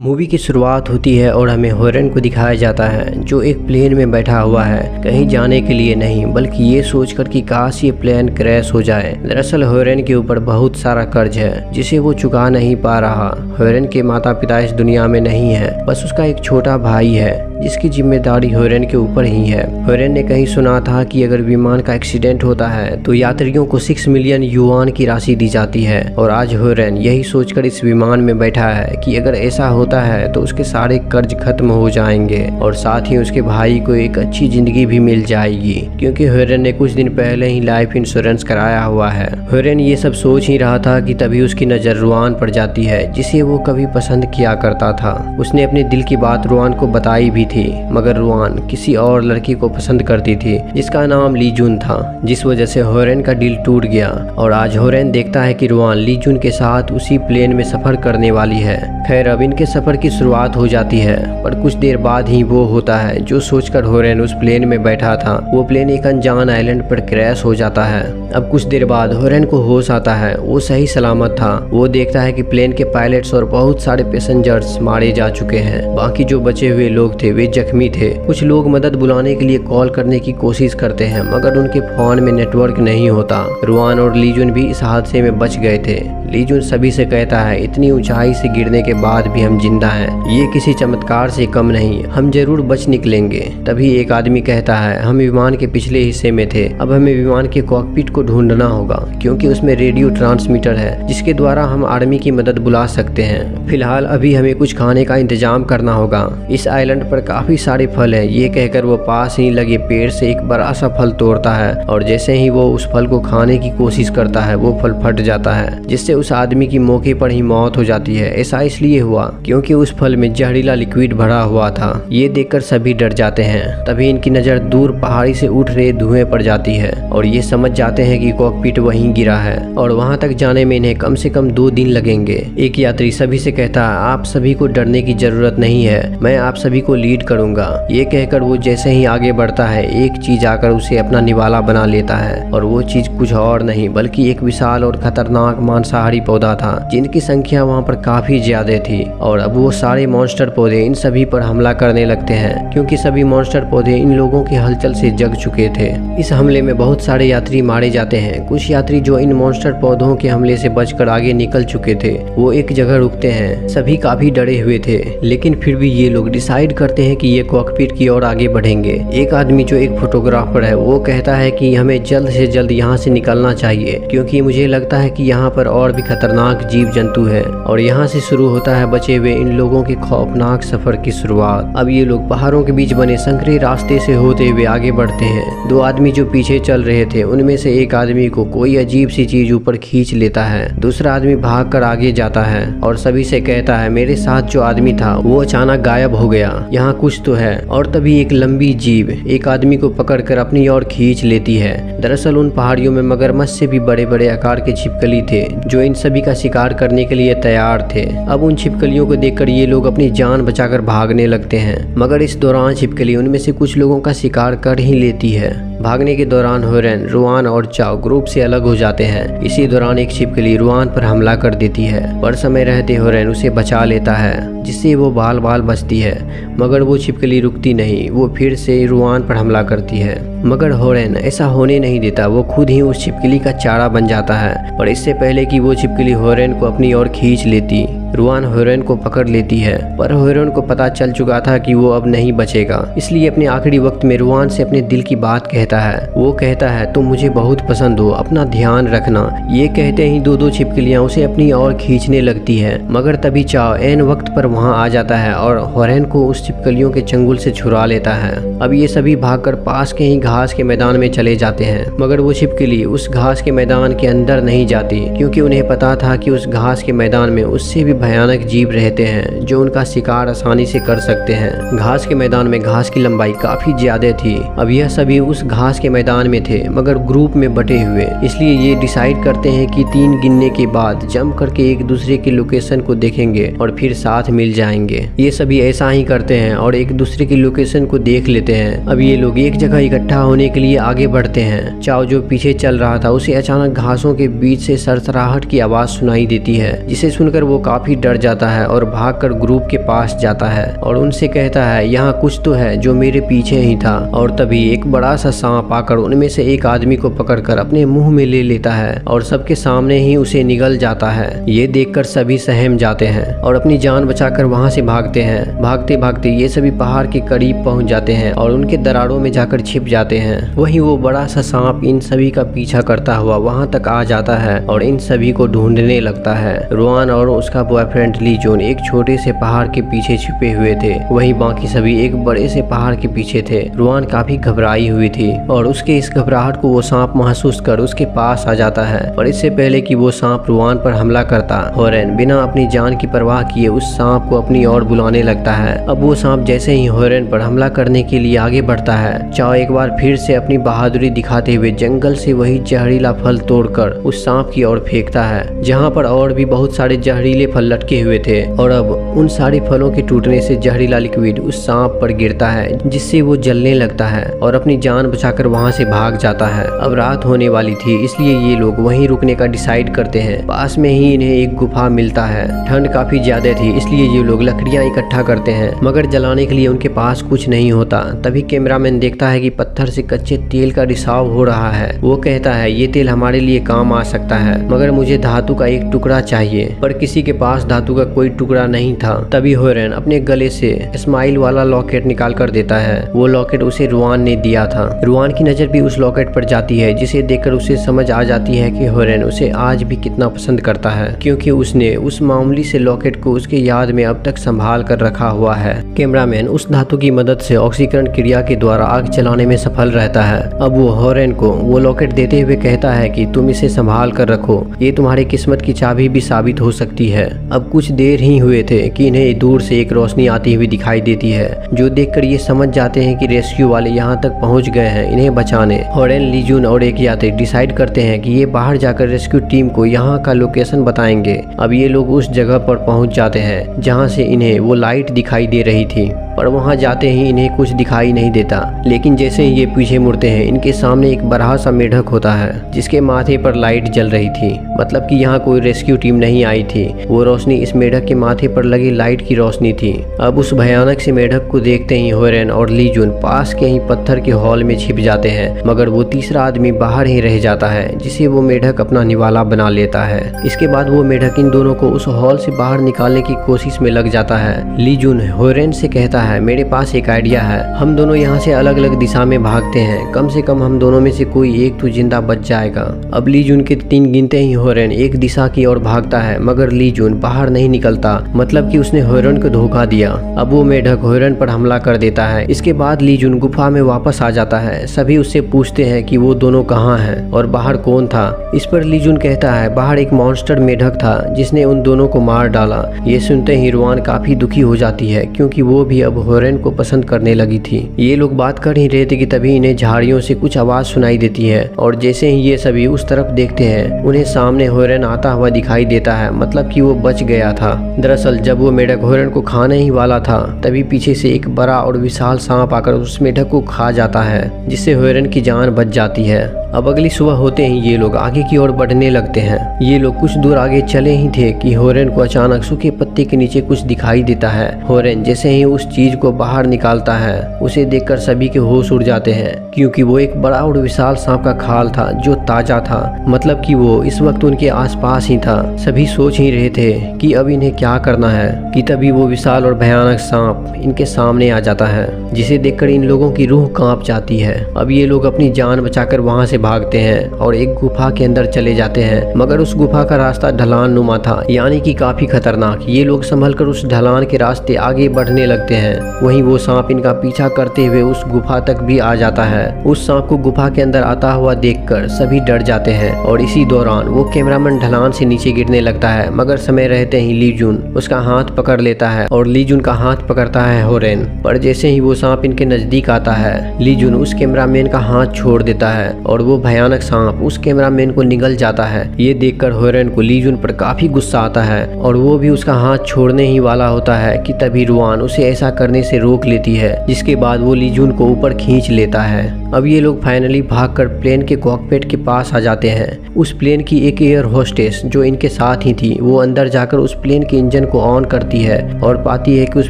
Movie की शुरुआत होती है और हमें हॉरन को दिखाया जाता है जो एक प्लेन में बैठा हुआ है, कहीं जाने के लिए नहीं बल्कि ये सोचकर कि काश ये प्लेन क्रैश हो जाए। दरअसल हॉरन के ऊपर बहुत सारा कर्ज है जिसे वो चुका नहीं पा रहा। हॉरन के माता पिता इस दुनिया में नहीं है, बस उसका एक छोटा भाई है जिसकी जिम्मेदारी हॉरन के ऊपर ही है। हॉरन ने कहीं सुना था कि अगर विमान का एक्सीडेंट होता है तो यात्रियों को 6 मिलियन युआन की राशि दी जाती है और आज हॉरन यही सोचकर इस विमान में बैठा है कि अगर ऐसा होता है तो उसके सारे कर्ज खत्म हो जाएंगे और साथ ही उसके भाई को एक अच्छी जिंदगी भी मिल जाएगी, क्योंकि हॉरन ने कुछ दिन पहले ही लाइफ इंश्योरेंस कराया हुआ है। हॉरन ये सब सोच ही रहा था कि तभी उसकी नजर रुआन पर जाती है जिसे वो कभी पसंद किया करता था। उसने अपने दिल की बात रुआन को बताई भी थी, मगर रुआन किसी और लड़की को पसंद करती थी जिसका नाम ली जून था, जिस वजह से हॉरन का दिल टूट गया। और आज हॉरन देखता है कि रुआन ली जून के साथ उसी प्लेन में सफर करने वाली है। खैर अब इनके सफर की शुरुआत हो जाती है, पर कुछ देर बाद ही वो होता है जो सोचकर हॉरन उस प्लेन में बैठा था। वो प्लेन एक अनजान आइलैंड पर क्रैश हो जाता है। अब कुछ देर बाद हॉरन को होश आता है, वो सही सलामत था। वो देखता है कि प्लेन के पायलट्स और बहुत सारे पैसेंजर्स मारे जा चुके हैं, बाकी जो बचे हुए लोग थे वे जख्मी थे। कुछ लोग मदद बुलाने के लिए कॉल करने की कोशिश करते हैं, मगर उनके फोन में नेटवर्क नहीं होता। रुआन और ली जून भी इस हादसे में बच गए थे। ली जून सभी से कहता है, इतनी ऊंचाई से गिरने के बाद भी हम जिंदा हैं, ये किसी चमत्कार से कम नहीं, हम जरूर बच निकलेंगे। तभी एक आदमी कहता है, हम विमान के पिछले हिस्से में थे, अब हमें विमान के कॉकपिट को ढूंढना होगा क्योंकि उसमें रेडियो ट्रांसमीटर है जिसके द्वारा हम आर्मी की मदद बुला सकते हैं। फिलहाल अभी हमें कुछ खाने का इंतजाम करना होगा। इस आइलैंड पर काफी सारे फल है। ये कहकर वो पास ही लगे पेड़ से एक बड़ा सा फल तोड़ता है और जैसे ही वो उस फल को खाने की कोशिश करता है वो फल फट जाता है, जिससे उस आदमी की मौके पर ही मौत हो जाती है। ऐसा इसलिए हुआ क्योंकि उस फल में जहरीला लिक्विड भरा हुआ था। ये देखकर सभी डर जाते हैं। तभी इनकी नजर दूर पहाड़ी से उठ रहे धुएं पर जाती है और ये समझ जाते हैं कि कॉकपिट वहीं गिरा है और वहां तक जाने में इन्हें कम से कम 2 दिन लगेंगे। एक यात्री सभी से कहता है, आप सभी को डरने की जरूरत नहीं है, मैं आप सभी को लीड करूंगा। ये कहकर वो जैसे ही आगे बढ़ता है एक चीज आकर उसे अपना निवाला बना लेता है और वो चीज कुछ और नहीं बल्कि एक विशाल और खतरनाक मांसाहारी पौधा था जिनकी संख्या वहाँ पर काफी ज्यादा थी। और अब वो सारे मॉन्स्टर पौधे इन सभी पर हमला करने लगते हैं क्योंकि सभी मॉन्स्टर पौधे इन लोगों की हलचल से जग चुके थे। इस हमले में बहुत सारे यात्री मारे जाते हैं। कुछ यात्री जो इन मॉन्स्टर पौधों के हमले से बचकर आगे निकल चुके थे वो एक जगह रुकते हैं। सभी काफी डरे हुए थे, लेकिन फिर भी ये लोग डिसाइड करते हैं कि ये कॉकपिट की ओर आगे बढ़ेंगे। एक आदमी जो एक फोटोग्राफर है वो कहता है कि हमें जल्द से जल्द यहाँ से निकलना चाहिए क्योंकि मुझे लगता है कि यहाँ पर और भी खतरनाक जीव जंतु है। और यहाँ से शुरू होता है बचे हुए इन लोगों के खौफनाक सफर की शुरुआत। अब ये लोग पहाड़ों के बीच बने संकरे रास्ते से होते हुए आगे बढ़ते हैं। 2 आदमी जो पीछे चल रहे थे उनमें से एक आदमी को कोई अजीब सी चीज ऊपर खींच लेता है। दूसरा आदमी भागकर आगे जाता है और सभी से कहता है, मेरे साथ जो आदमी था वो अचानक गायब हो गया, यहाँ कुछ तो है। और तभी एक लंबी जीभ एक आदमी को पकड़कर अपनी ओर खींच लेती है। दरअसल उन पहाड़ियों में मगरमच्छ से भी बड़े बड़े आकार के छिपकली थे जो इन सभी का शिकार करने के लिए तैयार थे। अब उन छिपकलियों को देखकर ये लोग अपनी जान बचाकर भागने लगते हैं, मगर इस दौरान छिपकली उनमें से कुछ लोगों का शिकार कर ही लेती है। भागने के दौरान हॉरन, रुआन और चाओ ग्रुप से अलग हो जाते हैं। इसी दौरान एक छिपकली रुआन पर हमला कर देती है, पर समय रहते हॉरन उसे बचा लेता है जिससे वो बाल बाल बचती है। मगर वो छिपकली रुकती नहीं, वो फिर से रुआन पर हमला करती है, मगर हॉरन ऐसा होने नहीं देता। वो खुद ही उस छिपकली का चारा बन जाता है। और इससे पहले कि वो छिपकली हॉरन को अपनी ओर खींच लेती, रुआन हॉरन को पकड़ लेती है, पर हॉरन को पता चल चुका था कि वो अब नहीं बचेगा। इसलिए अपने आखिरी वक्त में रुआन से अपने दिल की बात कहता है। वो कहता है, तुम मुझे बहुत पसंद हो, अपना ध्यान रखना। ये कहते ही 2 छिपकलियां उसे अपनी ओर खींचने लगती है, मगर तभी चाओ ऐन वक्त पर वहां आ जाता है और हॉरन को उस छिपकलियों के चंगुल से छुड़ा लेता है। अब ये सभी भागकर पास के ही घास के मैदान में चले जाते हैं, मगर वो छिपकली उस घास के मैदान के अंदर नहीं जाती क्योंकि उन्हें पता था कि उस घास के मैदान में उससे भी भयानक जीव रहते हैं जो उनका शिकार आसानी से कर सकते हैं। घास के मैदान में घास की लंबाई काफी ज्यादा थी। अब यह सभी उस घास के मैदान में थे मगर ग्रुप में बटे हुए, इसलिए ये डिसाइड करते हैं कि 3 गिनने के बाद जंप करके एक दूसरे की लोकेशन को देखेंगे और फिर साथ मिल जाएंगे। ये सभी ऐसा ही करते हैं और एक दूसरे की लोकेशन को देख लेते हैं। अब ये लोग एक जगह इकट्ठा होने के लिए आगे बढ़ते हैं। चाओ जो पीछे चल रहा था उसे अचानक घासों के बीच से सरसराहट की आवाज सुनाई देती है, जिसे सुनकर वो काफी काफी डर जाता है और भागकर ग्रुप के पास जाता है और उनसे कहता है यहाँ कुछ तो है जो मेरे पीछे ही था। और तभी एक बड़ा सा सांप आकर उनमें से एक आदमी को पकड़कर अपने मुंह में ले लेता है और सबके सामने ही उसे निगल जाता है। ये देखकर सभी सहम जाते हैं और अपनी जान बचाकर वहां से भागते हैं। भागते भागते ये सभी पहाड़ के करीब पहुंच जाते हैं और उनके दरारों में जाकर छिप जाते हैं। वहीं वो बड़ा सा सांप इन सभी का पीछा करता हुआ वहां तक आ जाता है और इन सभी को ढूंढने लगता है। रुआन और उसका बॉयफ्रेंड ली जून एक छोटे से पहाड़ के पीछे छिपे हुए थे, वहीं बाकी सभी एक बड़े से पहाड़ के पीछे थे। रुआन काफी घबराई हुई थी और उसके इस घबराहट को वो सांप महसूस कर उसके पास आ जाता है। और इससे पहले कि वो सांप रुआन पर हमला करता, होरेन बिना अपनी जान की परवाह किए उस सांप को अपनी ओर बुलाने लगता है। अब वो सांप जैसे ही होरेन पर हमला करने के लिए आगे बढ़ता है, चाओ एक बार फिर से अपनी बहादुरी दिखाते हुए जंगल से वही जहरीला फल तोड़कर उस सांप की ओर फेंकता है, जहाँ पर और भी बहुत सारे जहरीले फल लटके हुए थे। और अब उन सारे फलों के टूटने से जहरीला लिक्विड उस सांप पर गिरता है, जिससे वो जलने लगता है और अपनी जान बचाकर वहाँ से भाग जाता है। अब रात होने वाली थी, इसलिए ये लोग वहीं रुकने का डिसाइड करते हैं। पास में ही इन्हें एक गुफा मिलता है। ठंड काफी ज्यादा थी, इसलिए ये लोग लकड़ियां इकट्ठा करते हैं, मगर जलाने के लिए उनके पास कुछ नहीं होता। तभी कैमरामैन देखता है कि पत्थर से कच्चे तेल का रिसाव हो रहा है। वो कहता है ये तेल हमारे लिए काम आ सकता है, मगर मुझे धातु का एक टुकड़ा चाहिए। पर किसी के पास धातु का कोई टुकड़ा नहीं था। तभी होरेन अपने गले से स्माइल वाला लॉकेट निकाल कर देता है। वो लॉकेट उसे रुआन ने दिया था। रुआन की नजर भी उस लॉकेट पर जाती है, जिसे देखकर उसे समझ आ जाती है कि होरेन उसे आज भी कितना पसंद करता है, क्योंकि उसने उस मामूली से लॉकेट को उसके याद में अब तक संभाल कर रखा हुआ है। कैमरामैन उस धातु की मदद से ऑक्सीकरण क्रिया के द्वारा आग जलाने में सफल रहता है। अब वो होरेन को वो लॉकेट देते हुए कहता है कि तुम इसे संभाल कर रखो, ये तुम्हारी किस्मत की चाबी भी साबित हो सकती है। अब कुछ देर ही हुए थे कि इन्हें दूर से एक रोशनी आती हुई दिखाई देती है, जो देखकर ये समझ जाते हैं कि रेस्क्यू वाले यहाँ तक पहुँच गए हैं इन्हें बचाने। होरेन, ली जून और एक यात्री डिसाइड करते हैं कि ये बाहर जाकर रेस्क्यू टीम को यहाँ का लोकेशन बताएंगे। अब ये लोग उस जगह पर पहुँच जाते हैं जहाँ से इन्हें वो लाइट दिखाई दे रही थी, पर वहाँ जाते ही इन्हें कुछ दिखाई नहीं देता। लेकिन जैसे ही ये पीछे मुड़ते हैं, इनके सामने एक बड़ा सा मेढक होता है, जिसके माथे पर लाइट जल रही थी, मतलब कि यहाँ कोई रेस्क्यू टीम नहीं आई थी। वो रोशनी इस मेढक के माथे पर लगी लाइट की रोशनी थी। अब उस भयानक से मेढक को देखते ही होरेन और ली जून पास के ही पत्थर के हॉल में छिप जाते हैं, मगर वो तीसरा आदमी बाहर ही रह जाता है, जिसे वो मेढक अपना निवाला बना लेता है। इसके बाद वो मेढक इन दोनों को उस हॉल से बाहर निकालने की कोशिश में लग जाता है। ली जून होरेन से कहता है, मेरे पास एक आइडिया है, हम दोनों यहाँ से अलग अलग दिशा में भागते हैं, कम से कम हम दोनों में से कोई एक तो जिंदा बच जाएगा। अब ली जून के 3 गिनते ही होरेन एक दिशा की ओर भागता है, मगर ली जून बाहर नहीं निकलता, मतलब कि उसने होरेन को धोखा दिया। अब वो मेढक होरेन पर हमला कर देता है। इसके बाद ली जून गुफा में वापस आ जाता है। सभी उससे पूछते हैं कि वो दोनों कहाँ हैं और बाहर कौन था। इस पर ली जून कहता है, बाहर एक मॉन्स्टर मेढक था जिसने उन दोनों को मार डाला। ये सुनते ही रुआन काफी दुखी हो जाती है, क्योंकि वो भी अब होरेन को पसंद करने लगी थी। ये लोग बात कर ही रहे थे कि तभी इन्हें झाड़ियों से कुछ आवाज सुनाई देती है, और जैसे ही ये सभी उस तरफ देखते हैं, उन्हें सामने होरेन आता हुआ दिखाई देता है, मतलब कि वो बच गया था। दरअसल जब वो मेढक होरेन को खाने ही वाला था, तभी पीछे से एक बड़ा और विशाल सांप आकर उस मेढक को खा जाता है, जिससे होरेन की जान बच जाती है। अब अगली सुबह होते ही ये लोग आगे की ओर बढ़ने लगते हैं। ये लोग कुछ दूर आगे चले ही थे कि होरेन को अचानक सूखे पत्ते के नीचे कुछ दिखाई देता है। होरेन जैसे ही उस चीज को बाहर निकालता है, उसे देखकर सभी के होश उड़ जाते हैं, क्योंकि वो एक बड़ा और विशाल सांप का खाल था जो ताजा था, मतलब कि वो इस वक्त उनके आसपास ही था। सभी सोच ही रहे थे कि अब इन्हें क्या करना है, कि तभी वो विशाल और भयानक सांप इनके सामने आ जाता है, जिसे देखकर इन लोगों की रूह कांप जाती है। अब ये लोग अपनी जान बचाकर वहां से भागते हैं और एक गुफा के अंदर चले जाते हैं, मगर उस गुफा का रास्ता ढलान नुमा था, यानी कि काफी खतरनाक। ये लोग संभलकर उस ढलान के रास्ते आगे बढ़ने लगते हैं। वहीं वो सांप इनका पीछा करते हुए उस गुफा तक भी आ जाता है। उस सांप को गुफा के अंदर आता हुआ देखकर सभी डर जाते हैं, और इसी दौरान वो कैमरामैन ढलान से नीचे गिरने लगता है, मगर समय रहते ही ली जून उसका हाथ पकड़ लेता है और ली जून का हाथ पकड़ता है होरेन। पर जैसे ही वो सांप इनके नजदीक आता है, ली जून उस कैमरामैन का हाथ छोड़ देता है और वो भयानक सांप उस कैमरामैन को निगल जाता है। ये देखकर होरेन को ली जून पर काफी गुस्सा आता है और वो भी उसका हाथ छोड़ने ही वाला होता है कि तभी रुआन उसे ऐसा करने से रोक लेती है, जिसके बाद वो ली जून को ऊपर खींच लेता है। अब ये लोग फाइनली भागकर प्लेन के कॉकपिट के पास आ जाते हैं। उस प्लेन की एक एयर होस्टेस जो इनके साथ ही थी, वो अंदर जाकर उस प्लेन के इंजन को ऑन करती है और पाती है कि उस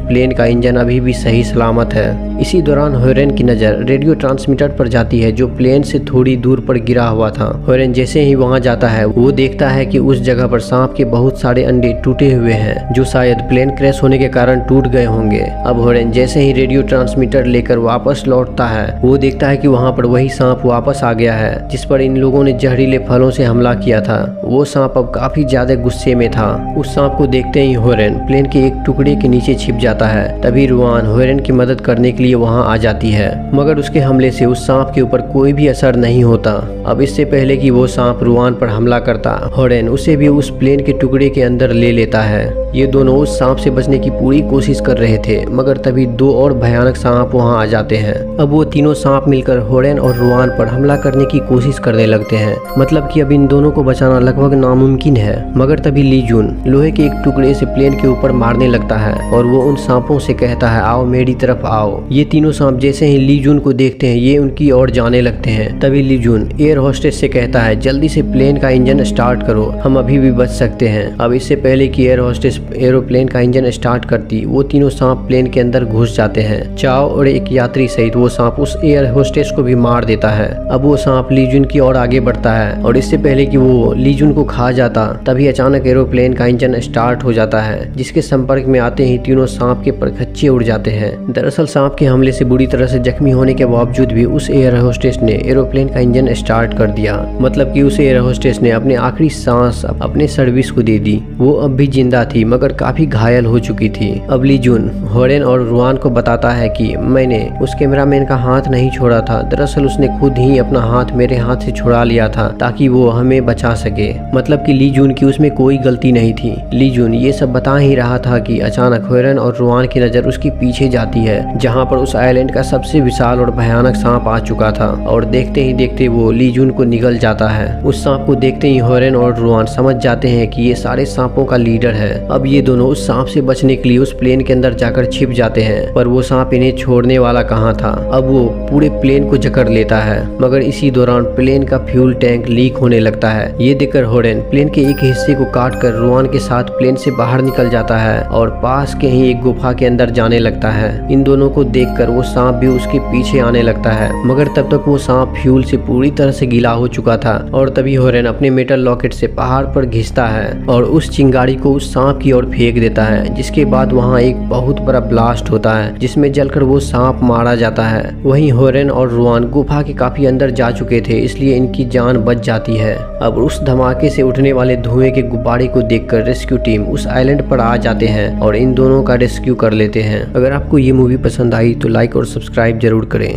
प्लेन का इंजन अभी भी सही सलामत है। इसी दौरान होरेन की नज़र रेडियो ट्रांसमीटर पर जाती है जो प्लेन से थोड़ी दूर पर गिरा हुआ था। होरेन जैसे ही वहां जाता है वो देखता है कि उस जगह पर सांप के बहुत सारे अंडे टूटे हुए हैं, जो शायद प्लेन क्रैश होने के कारण टूट गए होंगे। अब होरेन जैसे ही रेडियो ट्रांसमीटर लेकर वापस लौटता है, वो देखता है कि वहाँ पर वही सांप वापस आ गया है जिस पर इन लोगों ने जहरीले फलों से हमला किया था। वो सांप अब काफी ज्यादा गुस्से में था। उस सांप को देखते ही होरेन प्लेन के एक टुकड़े के नीचे छिप जाता है। तभी रुआन होरेन की मदद करने के लिए वहाँ आ जाती है, मगर उसके हमले से उस सांप के ऊपर कोई भी असर नहीं होता। अब इससे पहले कि वो सांप रुआन पर हमला करता, होरेन उसे भी उस प्लेन के टुकड़े के अंदर ले लेता है। ये दोनों उस सांप से बचने की पूरी कोशिश कर रहे थे, मगर तभी दो और भयानक सांप वहाँ आ जाते हैं। अब वो तीनों सांप मिलकर होरेन और रुआन पर हमला करने की कोशिश करने लगते हैं। मतलब कि अब इन दोनों को बचाना लगभग नामुमकिन है। मगर तभी ली जून लोहे के एक टुकड़े से प्लेन के ऊपर मारने लगता है और वो उन सांपों से कहता है, आओ मेरी तरफ आओ। ये तीनों सांप जैसे ही ली जून को देखते हैं, ये उनकी ओर जाने लगते हैं। तभी ली जून एयर होस्टेस से कहता है, जल्दी से प्लेन का इंजन स्टार्ट करो, हम अभी भी बच सकते हैं। अब इससे पहले कि एयर होस्टेस एरोप्लेन का इंजन स्टार्ट करती, वो तीनों सांप प्लेन के अंदर घुस जाते हैं। चाओ और एक यात्री सहित वो सांप उस एयर होस्टेस को भी मार देता है। अब वो सांप ली जून की ओर आगे बढ़ता है और इससे पहले कि वो ली जून को खा जाता, तभी अचानक एरोप्लेन का इंजन स्टार्ट हो जाता है, जिसके संपर्क में आते ही तीनों सांप के परखच्चे उड़ जाते हैं। दरअसल सांप के हमले से बुरी तरह से जख्मी होने के बावजूद भी उस एयर होस्टेस ने एरोप्लेन का इंजन स्टार्ट कर दिया। मतलब कि उस एयर होस्टेस ने अपने आखिरी सांस अपने सर्विस को दे दी। वो अब भी जिंदा थी, मगर काफी घायल हो चुकी थी। अब ली जून होरेन और रुआन को बताता है कि मैंने उस कैमरामैन का हाथ नहीं छोड़ा था, दरअसल उसने खुद ही अपना हाथ मेरे हाथ से छुड़ा लिया था ताकि वो हमें बचा सके। मतलब कि ली जून की उसमें कोई गलती नहीं थी। ली जून ये सब बता ही रहा था कि अचानक होरेन और रुआन की नजर उसके पीछे जाती है, जहाँ पर उस आइलैंड का सबसे विशाल और भयानक सांप आ चुका था और देखते ही देखते वो ली जून को निगल जाता है। उस सांप को देखते ही होरेन और रुआन समझ जाते हैं कि ये सारे सांपों का लीडर है। अब ये दोनों उस सांप से बचने के लिए उस प्लेन के अंदर जाकर छिप जाते हैं, पर वो सांप इन्हें छोड़ने वाला कहाँ था। अब वो पूरे प्लेन को जकड़ लेता है, मगर इसी दौरान प्लेन का फ्यूल टैंक लीक होने लगता है। ये देखकर होरेन प्लेन के एक हिस्से को काट कर रुआन के साथ प्लेन से बाहर निकल जाता है और पास के ही एक गुफा के अंदर जाने लगता है। इन दोनों को देखकर वो सांप भी उसके पीछे आने लगता है, मगर तब तक वो सांप फ्यूल से पूरी तरह से गीला हो चुका था। और तभी होरेन अपने मेटल लॉकेट से पहाड़ पर घिसता है और उस चिंगारी को उस सांप की ओर फेंक देता है, जिसके बाद वहाँ एक बहुत बड़ा ब्लास्ट होता है जिसमें जलकर वो सांप मारा जाता है। वहीं होरेन और रुआन गुफा के काफी अंदर जा चुके थे, इसलिए इनकी जान बच जाती है। अब उस धमाके से उठने वाले धुएं के गुब्बारे को देखकर रेस्क्यू टीम उस आइलैंड पर आ जाते हैं और इन दोनों का रेस्क्यू कर लेते हैं। अगर आपको ये मूवी पसंद आई तो लाइक और सब्सक्राइब जरूर करें।